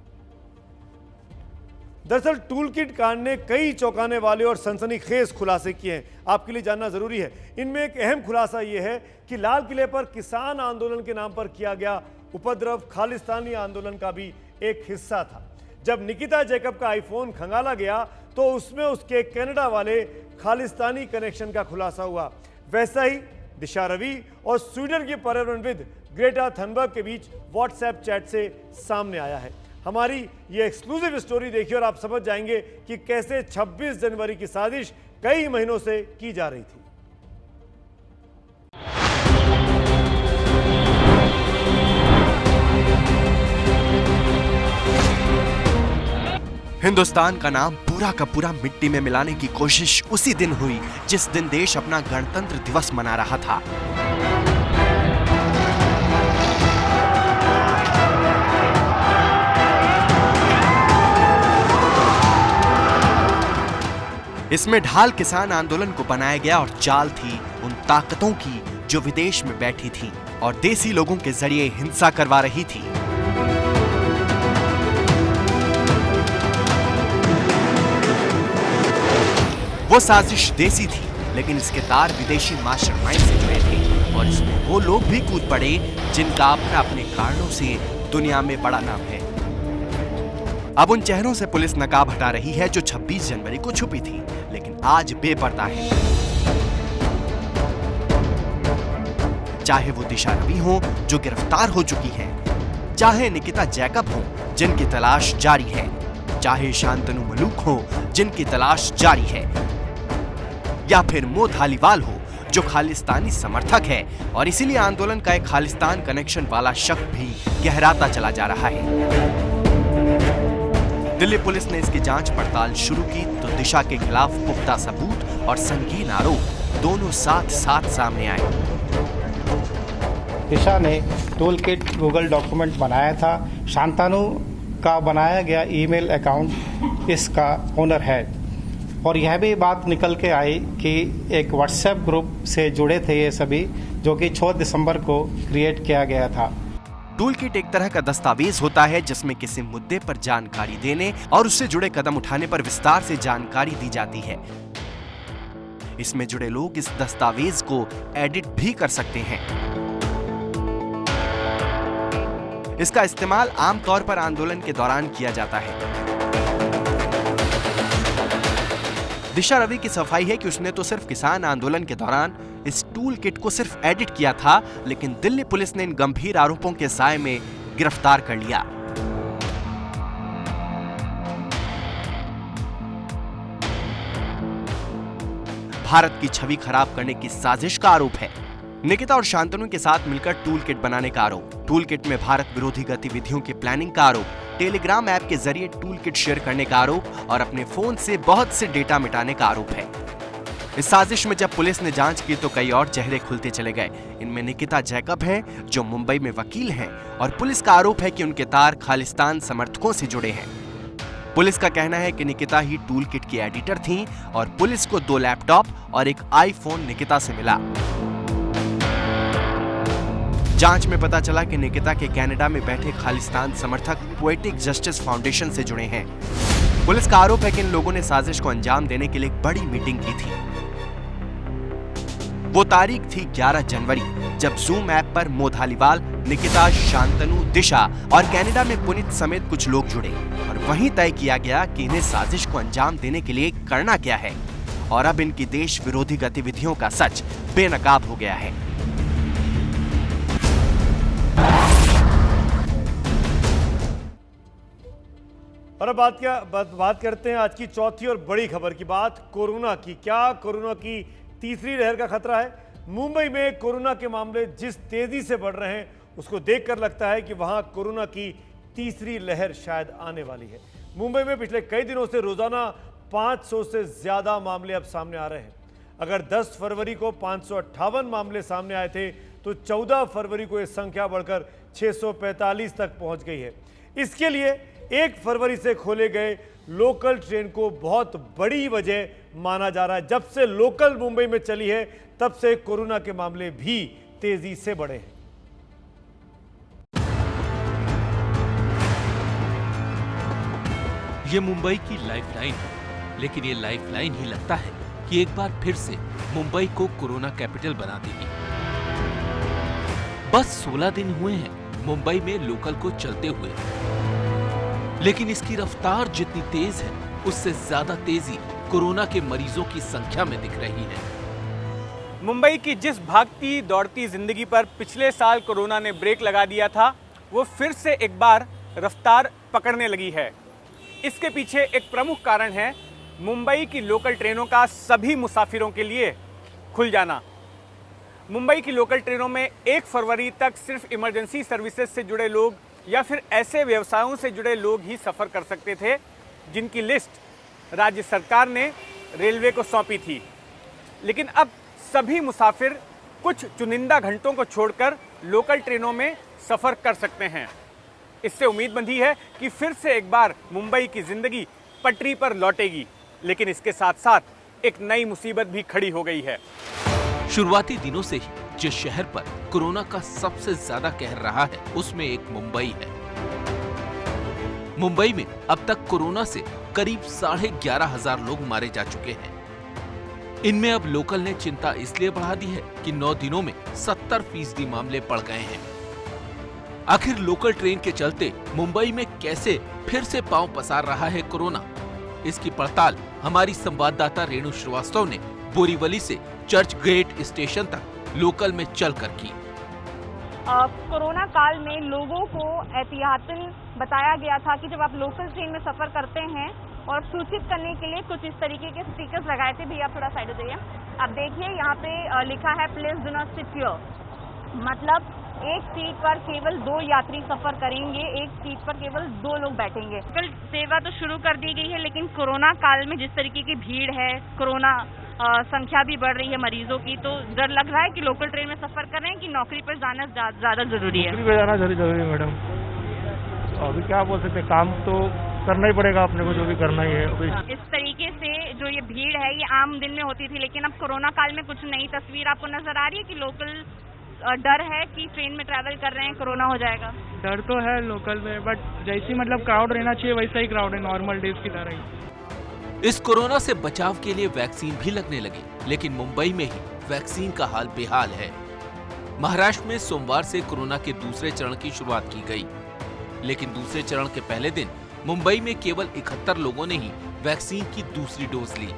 दरअसल टूल किट कांड ने कई चौंकाने वाले और सनसनीखेज खुलासे किए हैं, आपके लिए जानना जरूरी है। इनमें एक अहम खुलासा यह है कि लाल किले पर किसान आंदोलन के नाम पर किया गया उपद्रव खालिस्तानी आंदोलन का भी एक हिस्सा था। जब निकिता जैकब का आईफोन खंगाला गया तो उसमें उसके कनाडा वाले खालिस्तानी कनेक्शन का खुलासा हुआ। वैसा ही दिशा रवि और स्वीडन के पर्यावरणविद ग्रेटा थनबर्ग के बीच व्हाट्सएप चैट से सामने आया है। हमारी ये एक्सक्लूसिव स्टोरी देखिए और आप समझ जाएंगे कि कैसे 26 जनवरी की साजिश कई महीनों से की जा रही थी। हिंदुस्तान का नाम पूरा का पूरा मिट्टी में मिलाने की कोशिश उसी दिन हुई जिस दिन देश अपना गणतंत्र दिवस मना रहा था। इसमें ढाल किसान आंदोलन को बनाया गया और चाल थी उन ताकतों की जो विदेश में बैठी थी और देसी लोगों के जरिए हिंसा करवा रही थी। वो साजिश देसी थी लेकिन इसके तार विदेशी मास्टरमाइंड से जुड़े थे और इसमें वो लोग भी कूद पड़े जिनका अपने कारणों से दुनिया में बड़ा नाम है। अब उन चेहरों से पुलिस नकाब हटा रही है जो 26 जनवरी को छुपी थी लेकिन आज बेपर्दा है। चाहे वो दिशा रवि हो जो गिरफ्तार हो चुकी हैं, चाहे निकिता जैकब हो जिनकी तलाश जारी है, चाहे शांतनु मुलुक हो जिनकी तलाश जारी है, या फिर मो धालीवाल हो जो खालिस्तानी समर्थक है और इसीलिए आंदोलन का एक खालिस्तान कनेक्शन वाला शक भी गहराता चला जा रहा है। दिल्ली पुलिस ने इसकी जांच पड़ताल शुरू की तो दिशा के खिलाफ पुख्ता सबूत और संगीन आरोप दोनों साथ साथ सामने आए। दिशा ने टूल किट गूगल डॉक्यूमेंट बनाया था। शांतनु का बनाया गया ईमेल अकाउंट इसका ओनर है और यह भी बात निकल के आई कि एक व्हाट्सएप ग्रुप से जुड़े थे ये सभी, जो कि 6 दिसंबर को क्रिएट किया गया था। टूल किट एक तरह का दस्तावेज होता है जिसमें किसी मुद्दे पर जानकारी देने और उससे जुड़े कदम उठाने पर विस्तार से जानकारी दी जाती है। इसमें जुड़े लोग इस दस्तावेज को एडिट भी कर सकते हैं। इसका इस्तेमाल आमतौर पर आंदोलन के दौरान किया जाता है। दिशा रवि की सफाई है कि उसने तो सिर्फ किसान आंदोलन के दौरान इस टूल किट को सिर्फ एडिट किया था, लेकिन दिल्ली पुलिस ने इन गंभीर आरोपों के साए में गिरफ्तार कर लिया। भारत की छवि खराब करने की साजिश का आरोप है। निकिता और शांतनु के साथ मिलकर टूल किट बनाने का आरोप, टूल किट में भारत विरोधी गतिविधियों की प्लानिंग का आरोप, टेलीग्राम ऐप के जरिए टूल किट शेयर करने का आरोप और अपने फोन से बहुत से डेटा मिटाने का आरोप है। इस साजिश में जब पुलिस ने जांच की तो कई और चेहरे खुलते चले गए। इनमें निकिता जैकब हैं जो मुंबई में वकील हैं और पुलिस का आरोप है कि उनके तार खालिस्तान समर्थकों से जुड़े हैं। पुलिस का कहना है कि निकिता ही टूल किट की एडिटर थीं और पुलिस को 2 लैपटॉप और एक आईफोन निकिता से मिला। जांच में पता चला कि निकिता के कनाडा में बैठे खालिस्तान समर्थक पोएटिक जस्टिस फाउंडेशन से जुड़े हैं। पुलिस का आरोप है कि इन लोगों ने साजिश को अंजाम देने के लिए एक बड़ी मीटिंग की थी। वो तारीख थी 11 जनवरी, जब जूम ऐप पर मोधालीवाल, निकिता, शांतनु, दिशा और कनाडा में पुनीत समेत कुछ लोग जुड़े और वहीं तय किया गया कि इन्हें साजिश को अंजाम देने के लिए करना क्या है। और अब इनकी देश विरोधी गतिविधियों का सच बेनकाब हो गया है। और अब बात करते हैं आज की चौथी और बड़ी खबर की बात, कोरोना की। क्या कोरोना की तीसरी लहर का खतरा है? मुंबई में कोरोना के मामले जिस तेजी से बढ़ रहे हैं उसको देखकर लगता है कि वहां कोरोना की तीसरी लहर शायद आने वाली है। मुंबई में पिछले कई दिनों से रोजाना 500 से ज्यादा मामले अब सामने आ रहे हैं। अगर 10 फरवरी को 558 मामले सामने आए थे तो 14 फरवरी को यह संख्या बढ़कर 645 तक पहुंच गई है। इसके लिए 1 फरवरी से खोले गए लोकल ट्रेन को बहुत बड़ी वजह माना जा रहा है। जब से लोकल मुंबई में चली है तब से कोरोना के मामले भी तेजी से बढ़े हैं। ये मुंबई की लाइफलाइन है, लेकिन ये लाइफलाइन ही लगता है कि एक बार फिर से मुंबई को कोरोना कैपिटल बना देगी। बस 16 दिन हुए हैं मुंबई में लोकल को चलते हुए, लेकिन इसकी रफ्तार जितनी तेज है उससे ज्यादा तेजी कोरोना के मरीजों की संख्या में दिख रही है। मुंबई की जिस भागती दौड़ती जिंदगी पर पिछले साल कोरोना ने ब्रेक लगा दिया था, वो फिर से एक बार रफ्तार पकड़ने लगी है। इसके पीछे एक प्रमुख कारण है मुंबई की लोकल ट्रेनों का सभी मुसाफिरों के लिए खुल जाना। मुंबई की लोकल ट्रेनों में 1 फरवरी तक सिर्फ इमरजेंसी सर्विसेज से जुड़े लोग या फिर ऐसे व्यवसायों से जुड़े लोग ही सफ़र कर सकते थे, जिनकी लिस्ट राज्य सरकार ने रेलवे को सौंपी थी। लेकिन अब सभी मुसाफिर कुछ चुनिंदा घंटों को छोड़कर लोकल ट्रेनों में सफ़र कर सकते हैं। इससे उम्मीद बंधी है कि फिर से एक बार मुंबई की जिंदगी पटरी पर लौटेगी, लेकिन इसके साथ साथ एक नई मुसीबत भी खड़ी हो गई है। शुरुआती दिनों से ही जिस शहर पर कोरोना का सबसे ज्यादा कहर रहा है उसमें एक मुंबई है। मुंबई में अब तक कोरोना से करीब 11,500 लोग मारे जा चुके हैं। इनमें अब लोकल ने चिंता इसलिए बढ़ा दी है कि 9 दिनों में 70% मामले बढ़ गए हैं। आखिर लोकल ट्रेन के चलते मुंबई में कैसे फिर से पांव पसार रहा है कोरोना, इसकी पड़ताल हमारी संवाददाता रेणु श्रीवास्तव ने बोरीवली से चर्च गेट स्टेशन तक लोकल में चलकर की। कोरोना काल में लोगों को एहतियातन बताया गया था कि जब आप लोकल ट्रेन में सफर करते हैं और सूचित करने के लिए कुछ इस तरीके के स्टिकर्स लगाए थे। भैया आप थोड़ा साइड हो जाइए। आप देखिए यहाँ पे लिखा है please do not sit here, मतलब एक सीट पर केवल 2 यात्री सफर करेंगे, एक सीट पर केवल 2 लोग बैठेंगे। कल सेवा तो शुरू कर दी गई है, लेकिन कोरोना काल में जिस तरीके की भीड़ है, कोरोना संख्या भी बढ़ रही है मरीजों की, तो डर लग रहा है कि लोकल ट्रेन में सफर कर रहे हैं कि नौकरी पर जाना ज्यादा जरूरी है। नौकरी पर जाना जरूरी है मैडम। अभी क्या बोल सकते, काम तो करना ही पड़ेगा अपने को, जो भी करना ही है। इस तरीके से जो ये भीड़ है ये आम दिन में होती थी, लेकिन अब कोरोना काल में कुछ नई तस्वीर आपको नजर आ रही है कि लोकल डर है कि ट्रेन में ट्रैवल कर रहे हैं कोरोना हो जाएगा। डर तो है लोकल में, बट जैसी मतलब क्राउड रहना चाहिए वैसा ही क्राउड है, नॉर्मल डेज की तरह ही। इस कोरोना से बचाव के लिए वैक्सीन भी लगने लगी, लेकिन मुंबई में ही वैक्सीन का हाल बेहाल है। महाराष्ट्र में सोमवार से कोरोना के दूसरे चरण की शुरुआत की गई, लेकिन दूसरे चरण के पहले दिन मुंबई में केवल 71 लोगों ने ही वैक्सीन की दूसरी डोज ली,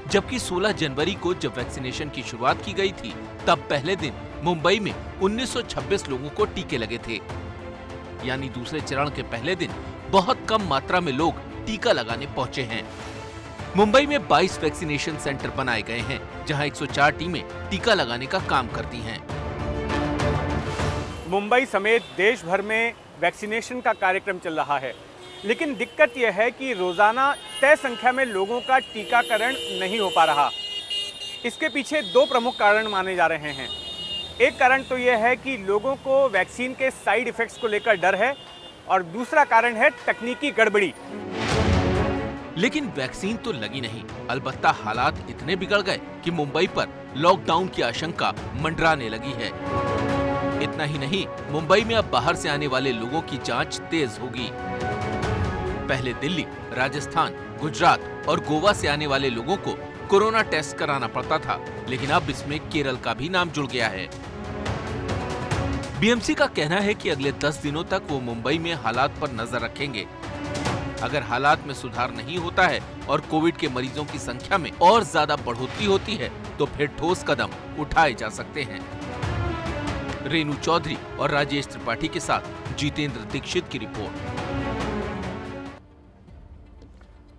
जबकि 16 जनवरी को जब वैक्सीनेशन की शुरुआत की गई थी तब पहले दिन मुंबई में 1926 लोगों को टीके लगे थे। यानी दूसरे चरण के पहले दिन बहुत कम मात्रा में लोग टीका लगाने पहुंचे हैं। मुंबई में 22 वैक्सीनेशन सेंटर बनाए गए हैं, जहां 104 टीमें टीका लगाने का काम करती हैं। मुंबई समेत देश भर में वैक्सीनेशन का कार्यक्रम चल रहा है, लेकिन दिक्कत यह है कि रोजाना तय संख्या में लोगों का टीकाकरण नहीं हो पा रहा। इसके पीछे 2 प्रमुख कारण माने जा रहे हैं। एक कारण तो यह है कि लोगों को वैक्सीन के साइड इफेक्ट्स को लेकर डर है, और दूसरा कारण है तकनीकी गड़बड़ी। लेकिन वैक्सीन तो लगी नहीं, अलबत्ता हालात इतने बिगड़ गए कि मुंबई पर लॉकडाउन की आशंका मंडराने लगी है। इतना ही नहीं, मुंबई में अब बाहर से आने वाले लोगों की जांच तेज होगी। पहले दिल्ली, राजस्थान, गुजरात और गोवा से आने वाले लोगों को कोरोना टेस्ट कराना पड़ता था, लेकिन अब इसमें केरल का भी नाम जुड़ गया है। बीएमसी का कहना है कि अगले 10 दिनों तक वो मुंबई में हालात पर नजर रखेंगे। अगर हालात में सुधार नहीं होता है और कोविड के मरीजों की संख्या में और ज्यादा बढ़ोतरी होती है तो फिर ठोस कदम उठाए जा सकते हैं। रेणु चौधरी और राजेश त्रिपाठी के साथ जितेंद्र दीक्षित की रिपोर्ट।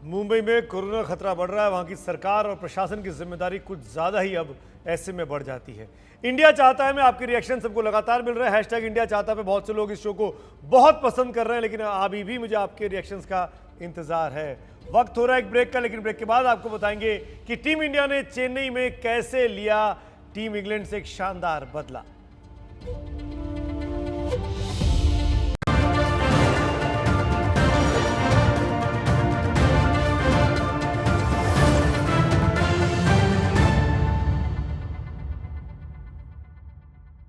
मुंबई में कोरोना खतरा बढ़ रहा है, वहां की सरकार और प्रशासन की जिम्मेदारी कुछ ज्यादा ही अब ऐसे में बढ़ जाती है। इंडिया चाहता है में आपके रिएक्शन सबको लगातार मिल रहे हैं। हैशटैग इंडिया चाहता पे बहुत से लोग इस शो को बहुत पसंद कर रहे हैं, लेकिन अभी भी मुझे आपके रिएक्शंस का इंतजार है। वक्त हो रहा है एक ब्रेक का, लेकिन ब्रेक के बाद आपको बताएंगे कि टीम इंडिया ने चेन्नई में कैसे लिया टीम इंग्लैंड से एक शानदार बदला।